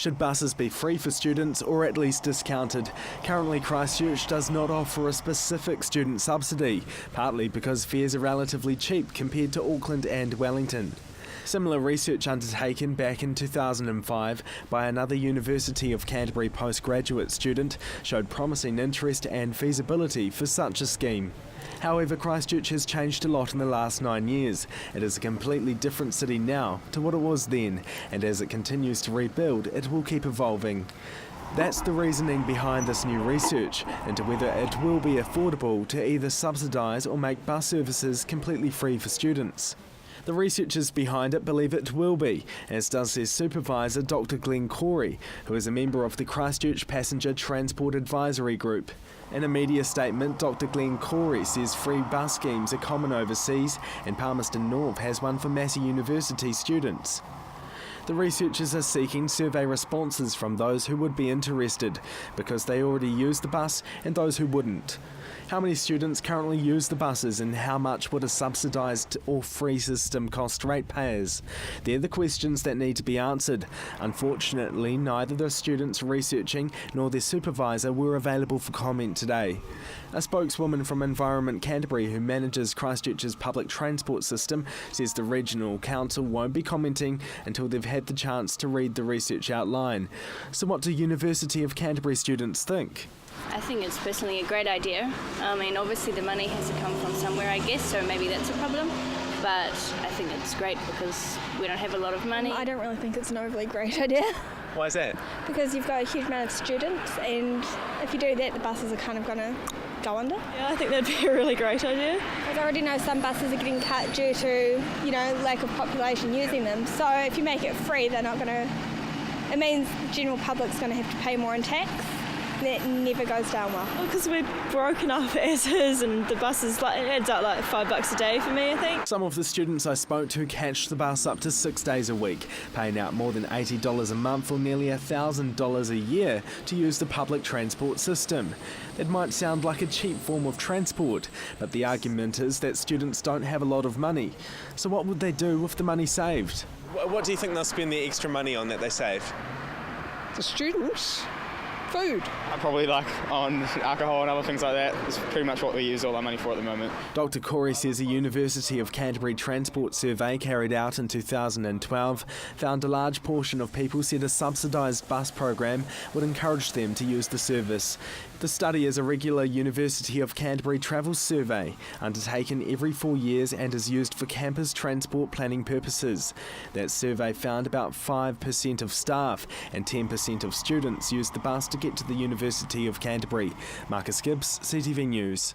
Should buses be free for students or at least discounted? Currently, Christchurch does not offer a specific student subsidy, partly because fares are relatively cheap compared to Auckland and Wellington. Similar research undertaken back in 2005 by another University of Canterbury postgraduate student showed promising interest and feasibility for such a scheme. However, Christchurch has changed a lot in the last 9 years. It is a completely different city now to what it was then, and as it continues to rebuild, it will keep evolving. That's the reasoning behind this new research into whether it will be affordable to either subsidise or make bus services completely free for students. The researchers behind it believe it will be, as does their supervisor Dr Glenn Corey, who is a member of the Christchurch Passenger Transport Advisory Group. In a media statement, Dr Glenn Corey says free bus schemes are common overseas, and Palmerston North has one for Massey University students. The researchers are seeking survey responses from those who would be interested, because they already use the bus, and those who wouldn't. How many students currently use the buses, and how much would a subsidised or free system cost ratepayers? They're the questions that need to be answered. Unfortunately, neither the students researching nor their supervisor were available for comment today. A spokeswoman from Environment Canterbury, who manages Christchurch's public transport system, says the regional council won't be commenting until they've had the chance to read the research outline. So what do University of Canterbury students think? I think it's personally a great idea. Obviously the money has to come from somewhere, I guess, so maybe that's a problem. But I think it's great because we don't have a lot of money. I don't really think it's an overly great idea. Why is that? Because you've got a huge amount of students, and if you do that, the buses are kind of going to go under. Yeah, I think that'd be a really great idea. Like, I already know some buses are getting cut due to, lack of population using them. So if you make it free, they're not going to... It means the general public's going to have to pay more in tax. That never goes down well. Because we're broken up as is, and the bus is it adds up like $5 a day for me, I think. Some of the students I spoke to catch the bus up to 6 days a week, paying out more than $80 a month or nearly $1,000 a year to use the public transport system. It might sound like a cheap form of transport, but the argument is that students don't have a lot of money. So what would they do with the money saved? What do you think they'll spend the extra money on that they save? The students? Food. Probably on alcohol and other things like that. It's pretty much what we use all our money for at the moment. Dr Corey says a University of Canterbury transport survey carried out in 2012 found a large portion of people said a subsidised bus program would encourage them to use the service. The study is a regular University of Canterbury travel survey undertaken every 4 years and is used for campus transport planning purposes. That survey found about 5% of staff and 10% of students used the bus to get to the University of Canterbury. Marcus Gibbs, CTV News.